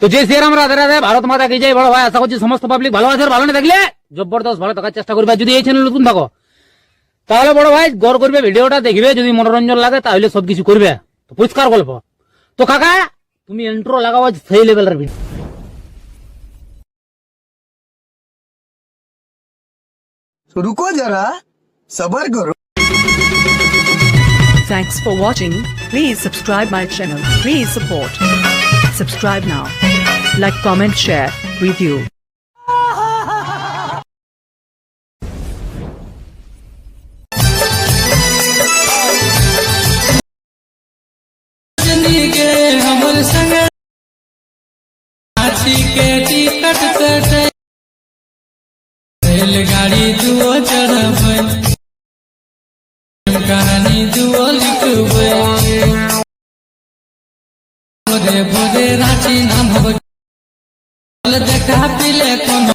তো যে শ্রীরাম রাধে রাধে, ভারত মাতা কি জয়। বড় ভাই আশা করছি সমস্ত পাবলিক ভালো আছে, আর ভালো না থাকলে জবরদস্ত ভালো থাকার চেষ্টা করবে। যদি এই চ্যানেল নতুন থাকো তাহলে বড় ভাই গড় করবে, ভিডিওটা দেখবে, যদি মনোরঞ্জন লাগে তাহলে সবকিছু করবে। তো পরিষ্কার গল্প। তো কাকা তুমি ইন্ট্রো লাগাও সেই লেভেলের ভিডিও। रुको जरा सबर करो। Thanks for watching. Please subscribe my channel. Please support. Subscribe now. Like, comment, share, review. रेलगाड़ी दुओ चढ़बै, कहानी दुओ लिखबै, भोरे भोरे रांची नाम देखा पिले कोनो